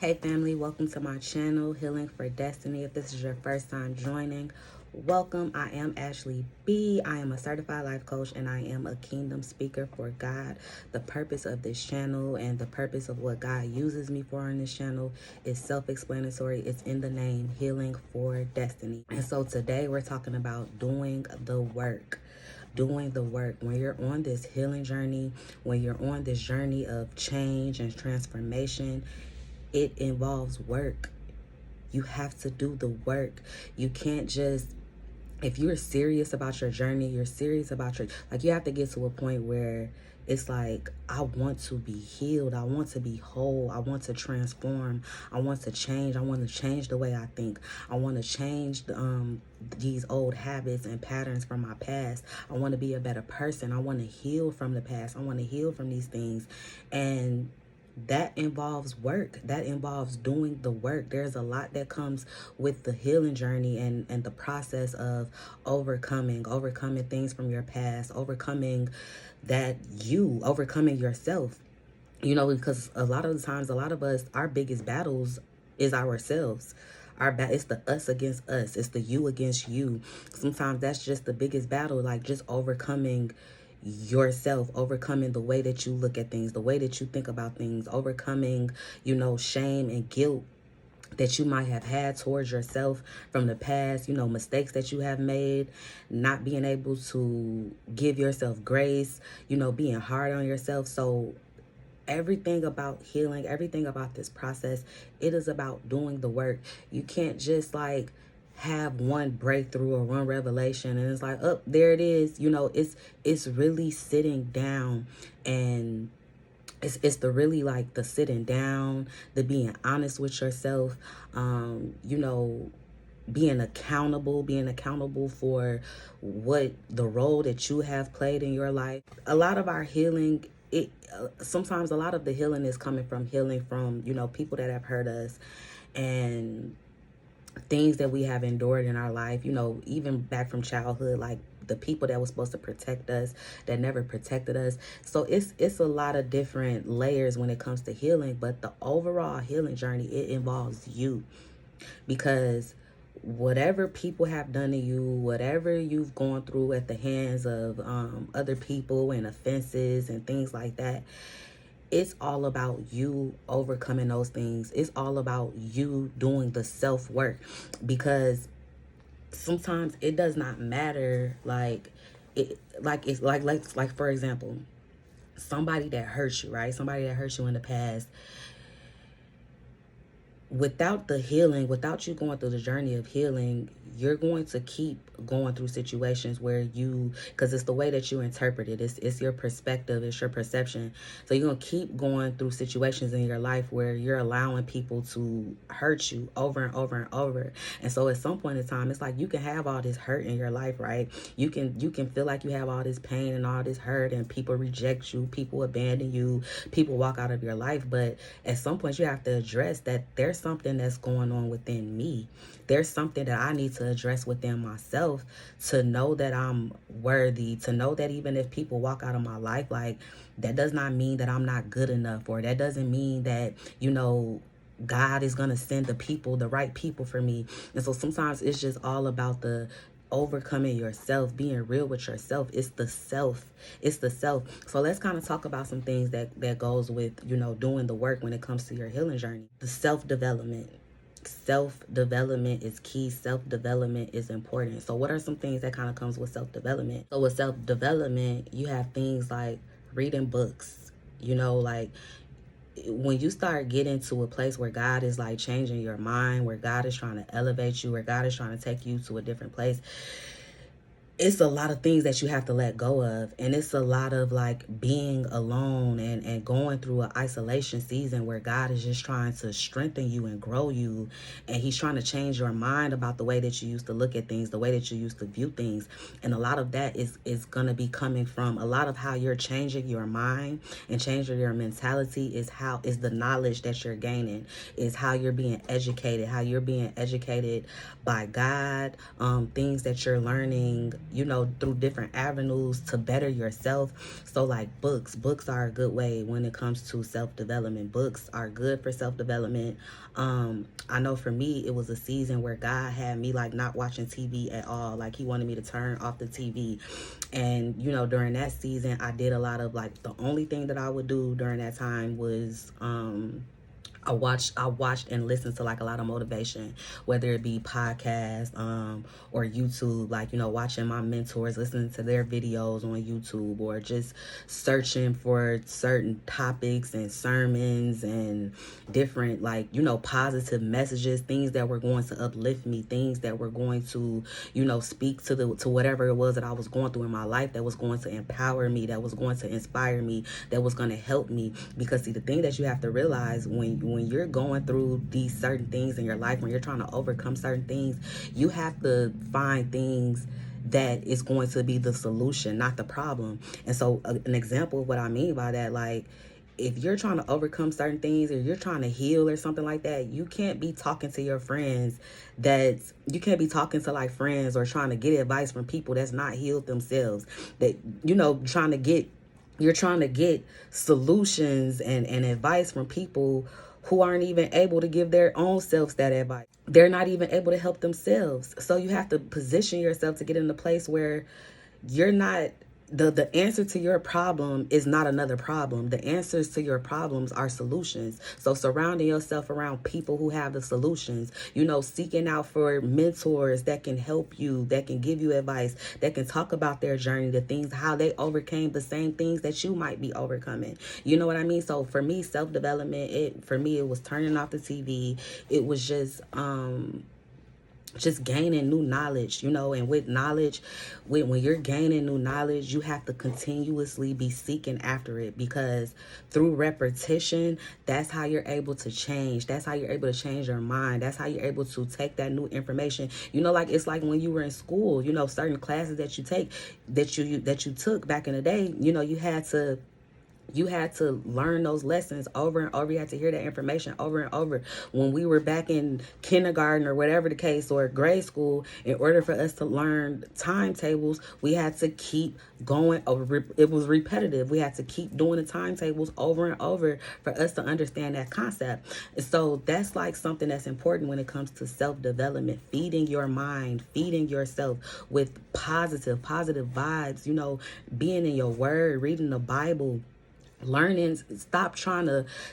Hey family, welcome to my channel, Healing for Destiny. If this is your first time joining, welcome. I am Ashley B. I am a certified life coach and I am a kingdom speaker for God. The purpose of this channel and the purpose of what God uses me for on this channel is self-explanatory. It's in the name, Healing for Destiny. And so today we're talking about doing the work. Doing the work. When you're on this healing journey, when you're on this journey of change and transformation, it involves work. You have to do the work. You can't just, if you're serious about your journey, you're serious about your, like, you have to get to a point where it's like, I want to be healed. I want to be whole. I want to transform. I want to change. I want to change the way I think. I want to change these old habits and patterns from my past. I want to be a better person. I want to heal from the past. I want to heal from these things. And that involves work. That involves doing the work. There's a lot that comes with the healing journey and the process of overcoming things from your past, overcoming yourself. You know, because a lot of the times, a lot of us, our biggest battles is ourselves. It's the us against us. It's the you against you. Sometimes that's just the biggest battle, like just overcoming yourself, overcoming the way that you look at things, the way that you think about things, overcoming, shame and guilt that you might have had towards yourself from the past, mistakes that you have made, not being able to give yourself grace, being hard on yourself. So everything about healing, everything about this process, it is about doing the work. You can't just like have one breakthrough or one revelation and it's like, oh, there it is. It's really sitting down, and it's the really like the sitting down, the being honest with yourself, being accountable for what the role that you have played in your life. A lot of our healing, sometimes a lot of the healing is coming from healing from, people that have hurt us and things that we have endured in our life, even back from childhood, like the people that were supposed to protect us that never protected us. So it's a lot of different layers when it comes to healing, but the overall healing journey, it involves you, because whatever people have done to you, whatever you've gone through at the hands of other people and offenses and things like that, it's all about you overcoming those things. It's all about you doing the self-work, because sometimes it does not matter, like for example, somebody that hurts you, right? Somebody that hurt you in the past, without the healing, without you going through the journey of healing, you're going to keep going through situations where because it's the way that you interpret it, it's your perspective, it's your perception. So you're going to keep going through situations in your life where you're allowing people to hurt you over and over and over. And so at some point in time, it's like you can have all this hurt in your life, right? You can feel like you have all this pain and all this hurt, and people reject you, people abandon you, people walk out of your life. But at some point you have to address that there's something that's going on within me. There's something that I need to address within myself to know that I'm worthy, to know that even if people walk out of my life, like, that does not mean that I'm not good enough, or that doesn't mean that, God is going to send the right people for me. And so sometimes it's just all about the overcoming yourself, being real with yourself. It's the self. So let's kind of talk about some things that goes with, doing the work when it comes to your healing journey. The self-development is key. Self-development is important. So what are some things that kind of comes with self-development? So with self-development, you have things like reading books, like when you start getting to a place where God is like changing your mind, where God is trying to elevate you, where God is trying to take you to a different place, it's a lot of things that you have to let go of. And it's a lot of like being alone and going through an isolation season where God is just trying to strengthen you and grow you. And he's trying to change your mind about the way that you used to look at things, the way that you used to view things. And a lot of that is going to be coming from a lot of how you're changing your mind and changing your mentality is the knowledge that you're gaining, is how you're being educated by God, things that you're learning you know, through different avenues to better yourself. So like books are a good way when it comes to self-development. Books are good for self-development. I know for me, it was a season where God had me like not watching TV at all. Like he wanted me to turn off the TV. And, you know, during that season, I did a lot of like, the only thing that I would do during that time was, I watched and listened to like a lot of motivation, whether it be podcasts, or YouTube, like, you know, watching my mentors, listening to their videos on YouTube, or just searching for certain topics and sermons and different, like, you know, positive messages, things that were going to uplift me, things that were going to, you know, speak to whatever it was that I was going through in my life, that was going to empower me, that was going to inspire me, that was going to help me. Because see, the thing that you have to realize when you're going through these certain things in your life, when you're trying to overcome certain things, you have to find things that is going to be the solution, not the problem. And so an example of what I mean by that, like, if you're trying to overcome certain things, or you're trying to heal or something like that, you can't be talking to your friends you can't be talking to like friends or trying to get advice from people that's not healed themselves, that, you know, you're trying to get solutions and advice from people who aren't even able to give their own selves that advice. They're not even able to help themselves. So you have to position yourself to get in a place where you're not, the answer to your problem is not another problem. The answers to your problems are solutions. So surrounding yourself around people who have the solutions, you know, seeking out for mentors that can help you, that can give you advice, that can talk about their journey, the things, how they overcame the same things that you might be overcoming. You know what I mean? So for me, self-development, it was turning off the TV. It was just gaining new knowledge, you know. And with knowledge, when you're gaining new knowledge, you have to continuously be seeking after it, because through repetition, that's how you're able to change. That's how you're able to change your mind. That's how you're able to take that new information. You know, like, it's like when you were in school, you know, certain classes that you take, that you took back in the day, you know, you had to learn those lessons over and over. You had to hear that information over and over. When we were back in kindergarten or whatever the case, or grade school, in order for us to learn timetables, we had to keep going over. It was repetitive. We had to keep doing the timetables over and over for us to understand that concept. So that's like something that's important when it comes to self-development, feeding your mind, feeding yourself with positive vibes, you know, being in your word, reading the Bible, learning.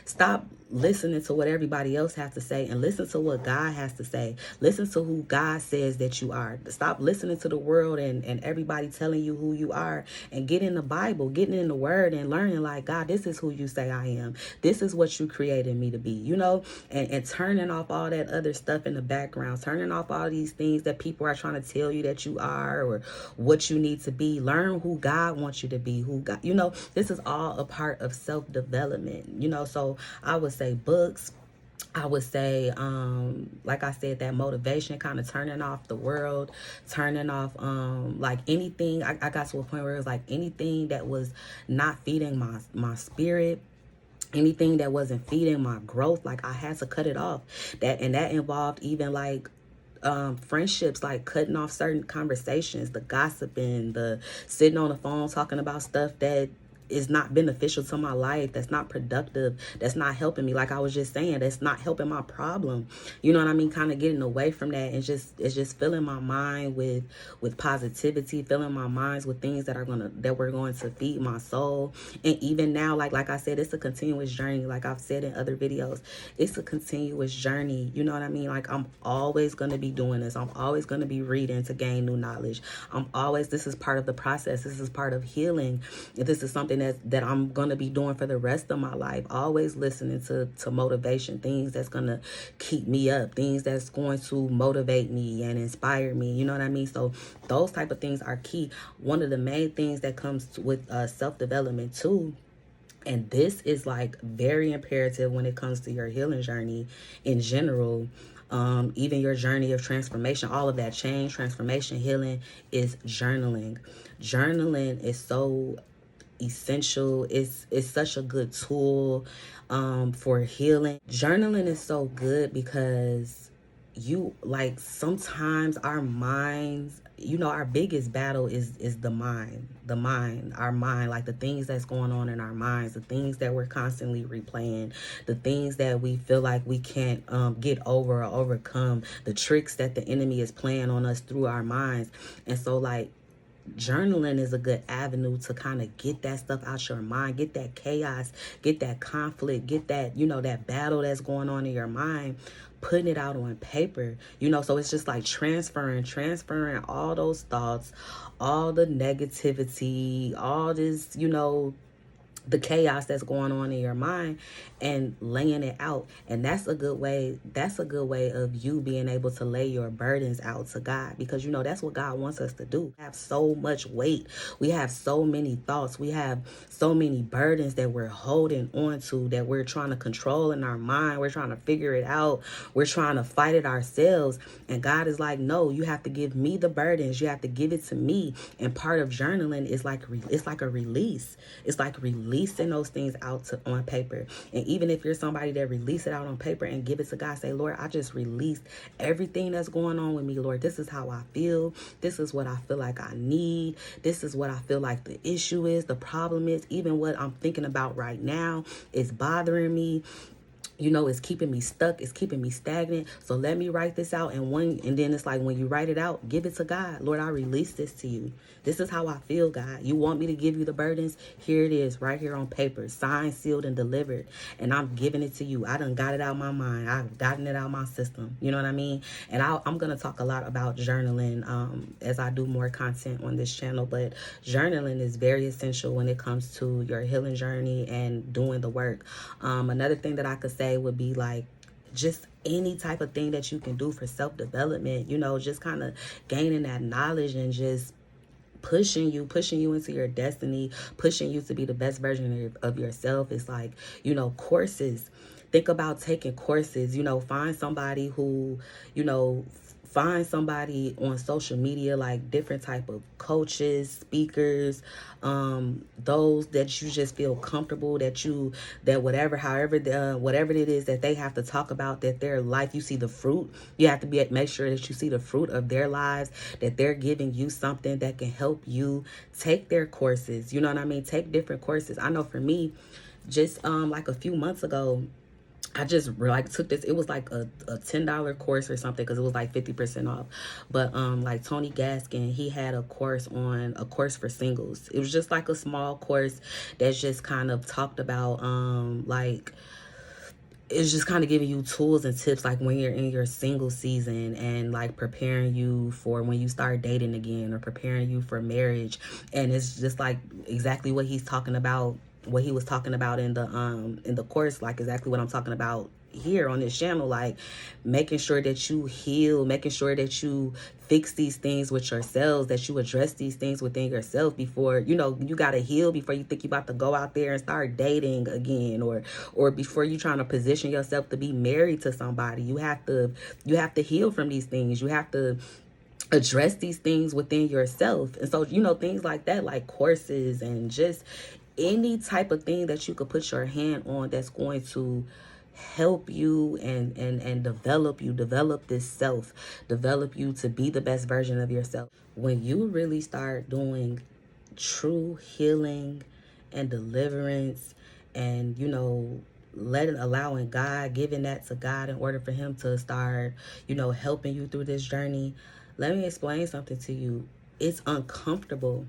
Stop listening to what everybody else has to say, and listen to what God has to say. Listen to who God says that you are. Stop listening to the world and everybody telling you who you are, and get in the Bible, getting in the word, and learning, like, God, this is who you say I am. This is what you created me to be, you know. And turning off all that other stuff in the background, turning off all these things that people are trying to tell you that you are, or what you need to be. Learn who God wants you to be, who God, you know. This is all a part of self-development, you know. So I would say books. I would say, like I said, that motivation, kind of turning off the world, turning off, like anything. I got to a point where it was like anything that was not feeding my spirit, anything that wasn't feeding my growth, like I had to cut it off. That involved even like friendships, like cutting off certain conversations, the gossiping, the sitting on the phone talking about stuff that is not beneficial to my life, that's not productive, that's not helping me. Like I was just saying, that's not helping my problem. You know what I mean? Kind of getting away from that, and it's just filling my mind with positivity, filling my minds with things that we're going to feed my soul. And even now, like I said, it's a continuous journey. Like I've said in other videos, it's a continuous journey. You know what I mean? Like I'm always going to be doing this. I'm always going to be reading to gain new knowledge. This is part of the process. This is part of healing. This is something that I'm going to be doing for the rest of my life. Always listening to motivation, things that's going to keep me up, things that's going to motivate me and inspire me. You know what I mean? So those type of things are key. One of the main things that comes with self-development too, and this is like very imperative when it comes to your healing journey in general, even your journey of transformation, all of that change, transformation, healing, is journaling. Journaling is so essential. It's such a good tool for healing. Journaling is so good because you like sometimes our minds, our biggest battle is our mind, like the things that's going on in our minds, the things that we're constantly replaying, the things that we feel like we can't get over or overcome, the tricks that the enemy is playing on us through our minds. And so like journaling is a good avenue to kind of get that stuff out your mind, get that chaos, get that conflict, get that, that battle that's going on in your mind, putting it out on paper, so it's just like transferring all those thoughts, all the negativity, all this, the chaos that's going on in your mind, and laying it out. And that's a good way of you being able to lay your burdens out to God, because that's what God wants us to do. We have so much weight, we have so many thoughts, we have so many burdens that we're holding on to, that we're trying to control in our mind, we're trying to figure it out, we're trying to fight it ourselves. And God is like, no, you have to give me the burdens, you have to give it to me. And part of journaling is like it's like a release. It's like releasing those things out on paper. And even if you're somebody that release it out on paper and give it to God, say, Lord, I just released everything that's going on with me. Lord, this is how I feel. This is what I feel like I need. This is what I feel like the issue is, the problem is. Even what I'm thinking about right now is bothering me. It's keeping me stuck. It's keeping me stagnant. So let me write this out. And then it's like, when you write it out, give it to God. Lord, I release this to you. This is how I feel, God. You want me to give you the burdens? Here it is, right here on paper, signed, sealed, and delivered. And I'm giving it to you. I done got it out of my mind. I've gotten it out of my system. You know what I mean? And I'm going to talk a lot about journaling as I do more content on this channel. But journaling is very essential when it comes to your healing journey and doing the work. Another thing that I could say would be like, just any type of thing that you can do for self-development, just kind of gaining that knowledge and just pushing you into your destiny, pushing you to be the best version of yourself. It's like, courses. Think about taking courses, find somebody who, find somebody on social media, like different type of coaches, speakers, those that you just feel comfortable, that whatever it is that they have to talk about, that their life, you see the fruit. You have to make sure that you see the fruit of their lives, that they're giving you something that can help you. Take their courses, you know what I mean? Take different courses. I know for me, just like a few months ago, I just like took this. It was like a $10 course or something, because it was like 50% off. But like Tony Gaskin, he had a course for singles. It was just like a small course that's just kind of talked about like, it's just kind of giving you tools and tips, like when you're in your single season, and like preparing you for when you start dating again, or preparing you for marriage. And it's just like exactly what he's talking about, what he was talking about in the course, like exactly what I'm talking about here on this channel, like making sure that you heal, making sure that you fix these things with yourselves, that you address these things within yourself before, you got to heal before you think you about to go out there and start dating again, or before you trying to position yourself to be married to somebody. You have to heal from these things. You have to address these things within yourself. And so, things like that, like courses and just any type of thing that you could put your hand on that's going to help you and develop this self, develop you to be the best version of yourself. When you really start doing true healing and deliverance, and allowing God, giving that to God in order for him to start helping you through this journey, let me explain something to you. It's uncomfortable.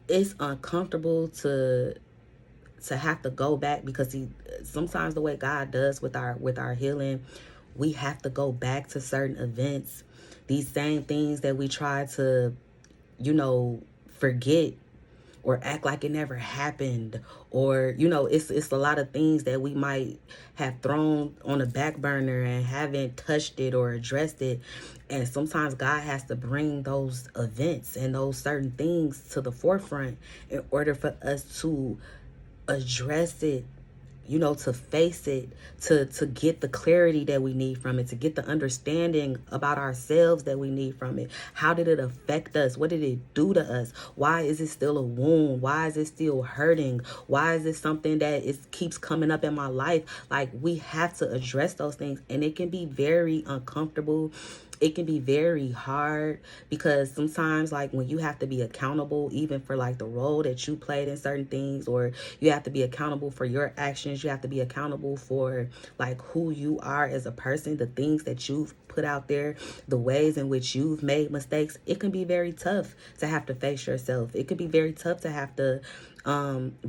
It's uncomfortable to have to go back, because sometimes the way God does with our healing, we have to go back to certain events, these same things that we try to forget or act like it never happened, or it's a lot of things that we might have thrown on the back burner and haven't touched it or addressed it. And sometimes God has to bring those events and those certain things to the forefront in order for us to address it to face it, to get the clarity that we need from it, to get the understanding about ourselves that we need from it. How did it affect us? What did it do to us? Why is it still a wound? Why is it still hurting? Why is it something that keeps coming up in my life? Like, we have to address those things, and it can be very uncomfortable. It can be very hard, because sometimes, like, when you have to be accountable even for like the role that you played in certain things, or you have to be accountable for your actions, you have to be accountable for like who you are as a person, the things that you've put out there, the ways in which you've made mistakes. It can be very tough to have to face yourself. It could be very tough to have to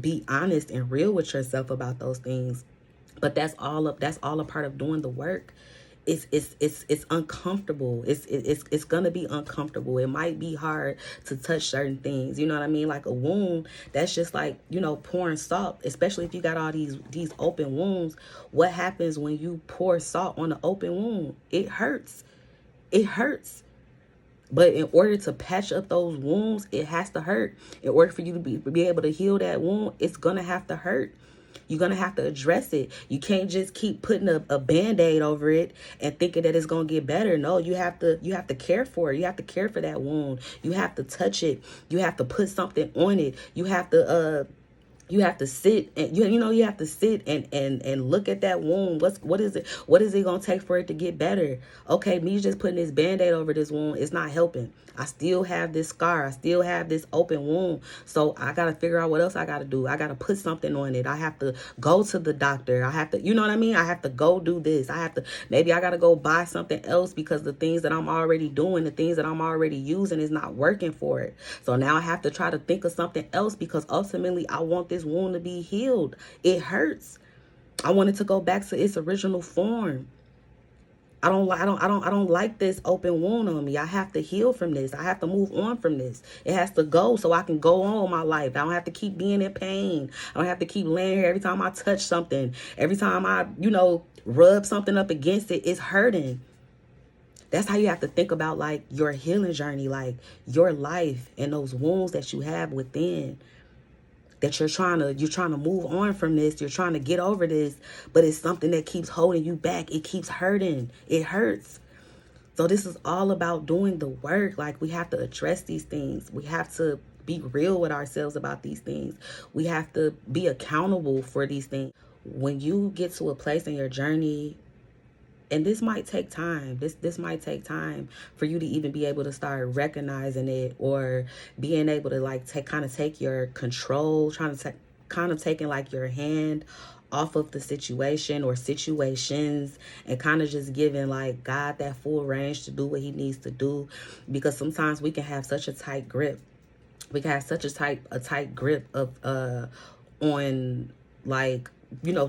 be honest and real with yourself about those things. But that's all a part of doing the work. It's uncomfortable. It's gonna be uncomfortable. It might be hard to touch certain things. You know what I mean? Like a wound, that's just like, pouring salt, especially if you got all these open wounds. What happens when you pour salt on an open wound? It hurts. It hurts. But in order to patch up those wounds, it has to hurt. In order for you to be able to heal that wound, it's gonna have to hurt. You're going to have to address it. You can't just keep putting a Band-Aid over it and thinking that it's going to get better. No, you have to care for it. You have to care for that wound. You have to touch it. You have to put something on it. You have to sit and you have to sit and look at that wound. What is it gonna take for it to get better? Okay, me just putting this Band-Aid over this wound is not helping. I still have this scar. I still have this open wound. So I gotta figure out what else I gotta do. I gotta put something on it. I have to go to the doctor. I have to, you know what I mean? I have to go do this. Maybe I gotta go buy something else, because the things that I'm already doing, the things that I'm already using is not working for it. So now I have to try to think of something else, because ultimately I want this wound to be healed. It hurts. I want it to go back to its original form. I don't like this open wound on me. I have to heal from this. I have to move on from this. It has to go so I can go on with my life. I don't have to keep being in pain. I don't have to keep laying here every time I touch something. Every time I, rub something up against it, it's hurting. That's how you have to think about like your healing journey, like your life and those wounds that you have within. That you're trying to move on from this. You're trying to get over this, but it's something that keeps holding you back. It keeps hurting. It hurts. So this is all about doing the work. Like, we have to address these things. We have to be real with ourselves about these things. We have to be accountable for these things. When you get to a place in your journey, and this might take time. This might take time for you to even be able to start recognizing it, or being able to like take your control, taking like your hand off of the situation or situations, and kind of just giving like God that full range to do what he needs to do. Because sometimes we can have such a tight grip. We can have such a tight grip of on like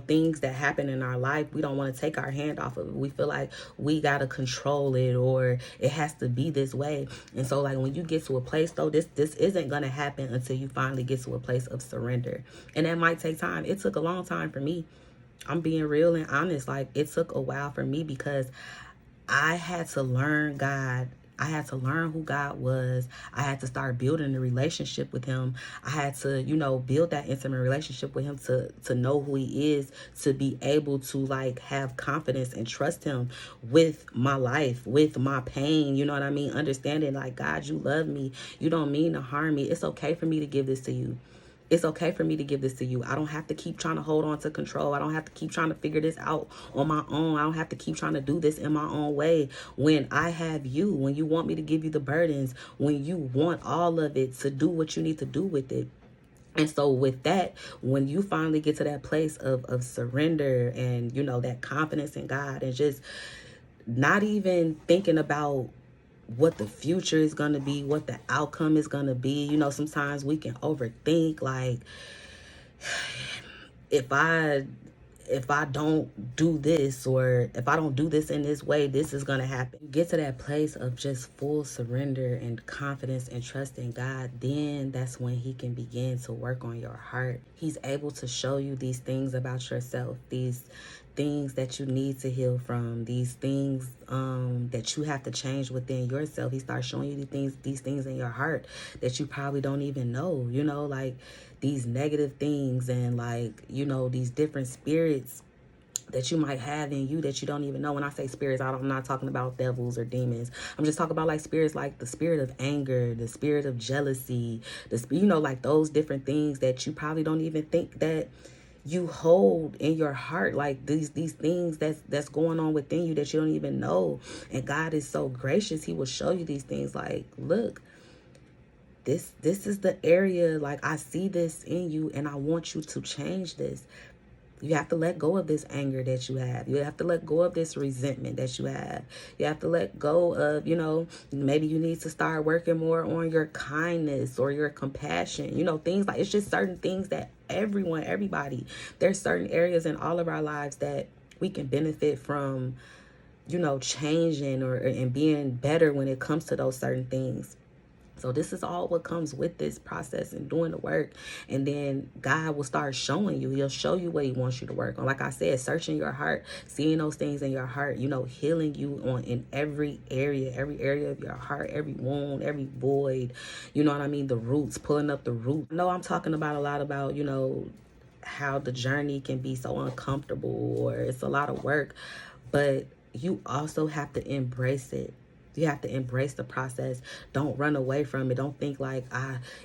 things that happen in our life. We don't want to take our hand off of it. We feel like we got to control it, or it has to be this way. And so like when you get to a place though, this isn't going to happen until you finally get to a place of surrender. And that might take time. It took a long time for me. I'm being real and honest. Like, it took a while for me, because I had to learn God. I had to learn who God was. I had to start building a relationship with him. I had to, build that intimate relationship with him to know who he is, to be able to like have confidence and trust him with my life, with my pain. You know what I mean? Understanding like, God, you love me. You don't mean to harm me. It's okay for me to give this to you. It's okay for me to give this to you. I don't have to keep trying to hold on to control. I don't have to keep trying to figure this out on my own. I don't have to keep trying to do this in my own way. When I have you, when you want me to give you the burdens, when you want all of it to do what you need to do with it. And so with that, when you finally get to that place of surrender and, that confidence in God, and just not even thinking about what the future is going to be, what the outcome is going to be. Sometimes we can overthink, like, if I don't do this, or if I don't do this in this way, this is going to happen. Get to that place of just full surrender and confidence and trust in God. Then that's when he can begin to work on your heart. He's able to show you these things about yourself, these things that you need to heal from, these things that you have to change within yourself. He starts showing you these things in your heart that you probably don't even know, like these negative things and like, you know, these different spirits that you might have in you that you don't even know. When I say spirits, I'm not talking about devils or demons. I'm just talking about like spirits, like the spirit of anger, the spirit of jealousy, you know, like those different things that you probably don't even think that you hold in your heart, like these things that's going on within you that you don't even know. And God is so gracious, he will show you these things like, look, this is the area, like I see this in you and I want you to change this. You have to let go of this anger that you have. You have to let go of this resentment that you have. You have to let go of, you know, maybe you need to start working more on your kindness or your compassion. You know, things like, it's just certain things that everybody, there's certain areas in all of our lives that we can benefit from, you know, changing and being better when it comes to those certain things. So this is all what comes with this process and doing the work. And then God will start showing you. He'll show you what he wants you to work on. Like I said, searching your heart, seeing those things in your heart, you know, healing you in every area of your heart, every wound, every void. You know what I mean? The roots, pulling up the root. No, I'm talking about a lot about, you know, how the journey can be so uncomfortable or it's a lot of work. But you also have to embrace it. You have to embrace the process. Don't run away from it. Don't think like,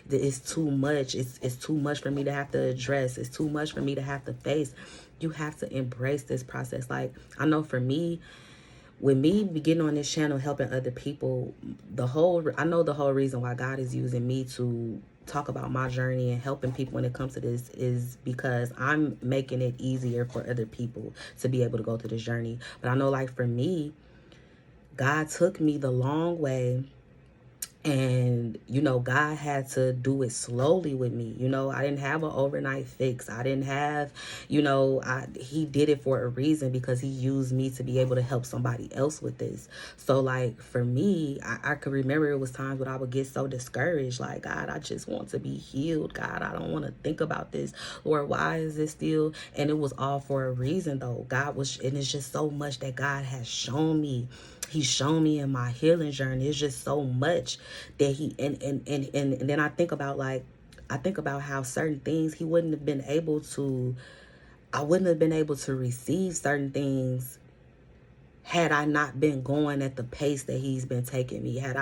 it's too much. It's too much for me to have to address. It's too much for me to have to face. You have to embrace this process. Like, I know for me, with me getting on this channel, helping other people, I know the whole reason why God is using me to talk about my journey and helping people when it comes to this is because I'm making it easier for other people to be able to go through this journey. But I know, like, for me, God took me the long way. And, you know, God had to do it slowly with me. You know, I didn't have an overnight fix. I didn't have, you know, he did it for a reason because he used me to be able to help somebody else with this. So, like, for me, I could remember it was times when I would get so discouraged. Like, God, I just want to be healed. God, I don't want to think about this. Lord, why is this still? And it was all for a reason, though. And it's just so much that God has shown me. He's shown me in my healing journey. It's just so much that and then I think about how certain things I wouldn't have been able to receive certain things had I not been going at the pace that he's been taking me, had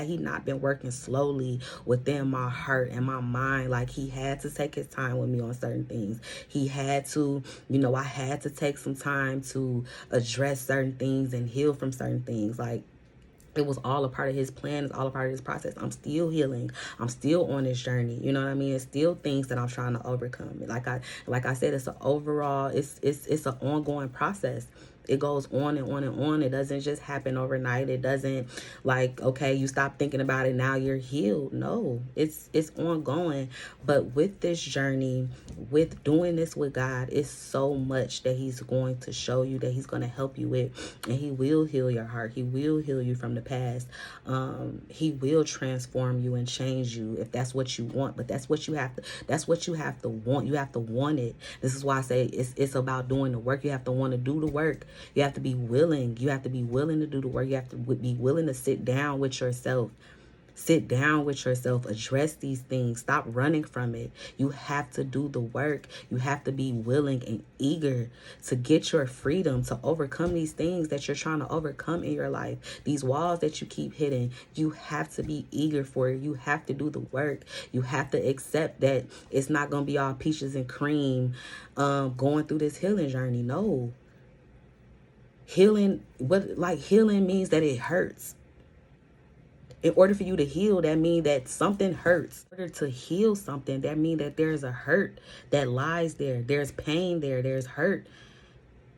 he not been working slowly within my heart and my mind. Like, he had to take his time with me on certain things. He had to, you know, I had to take some time to address certain things and heal from certain things. Like, it was all a part of his plan. It's all a part of his process. I'm still healing. I'm still on this journey. You know what I mean? It's still things that I'm trying to overcome. Like I said, it's an ongoing process. It goes on and on and on. It doesn't just happen overnight. It doesn't, like, okay, you stop thinking about it, now you're healed. No, it's ongoing. But with this journey, with doing this with God, it's so much that he's going to show you, that he's going to help you with. And he will heal your heart. He will heal you from the past. He will transform you and change you if that's what you want. But that's what you have to want. You have to want it. This is why I say it's about doing the work. You have to want to do the work. You have to be willing. You have to be willing to do the work. You have to be willing to sit down with yourself. Sit down with yourself. Address these things. Stop running from it. You have to do the work. You have to be willing and eager to get your freedom, to overcome these things that you're trying to overcome in your life. These walls that you keep hitting, you have to be eager for it. You have to do the work. You have to accept that it's not going to be all peaches and cream going through this healing journey. No. Healing means that it hurts. In order for you to heal, that means that something hurts. In order to heal something, that means that there's a hurt that lies there. There's pain there. There's hurt.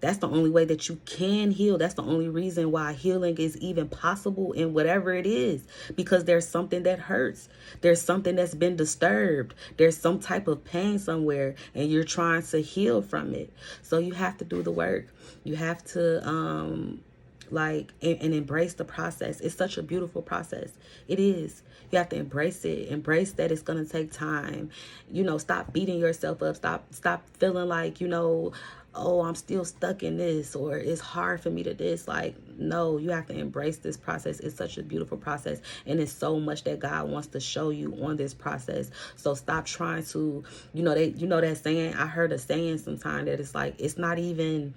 That's the only way that you can heal. That's the only reason why healing is even possible in whatever it is. Because there's something that hurts. There's something that's been disturbed. There's some type of pain somewhere and you're trying to heal from it. So you have to do the work. You have to and embrace the process. It's such a beautiful process. It is. You have to embrace it. Embrace that it's going to take time. You know, stop beating yourself up. Stop feeling like, you know, oh, I'm still stuck in this, or it's hard for me to this. Like, no, you have to embrace this process. It's such a beautiful process, and it's so much that God wants to show you on this process. So stop trying to, that saying. I heard a saying sometime that it's like, it's not even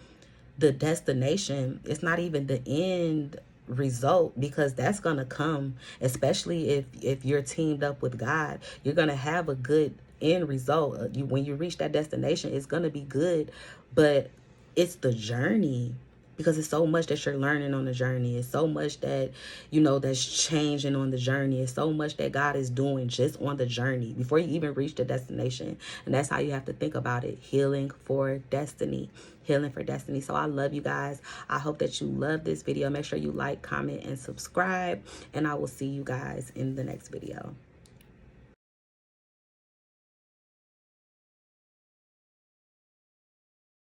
the destination, it's not even the end result, because that's gonna come, especially if you're teamed up with God. You're gonna have a good end result. When you reach that destination, it's gonna be good, but it's the journey, because it's so much that you're learning on the journey. It's so much that, that's changing on the journey. It's so much that God is doing just on the journey before you even reach the destination. And that's how you have to think about it. Healing for destiny. Healing for destiny. So I love you guys. I hope that you love this video. Make sure you like, comment, and subscribe. And I will see you guys in the next video.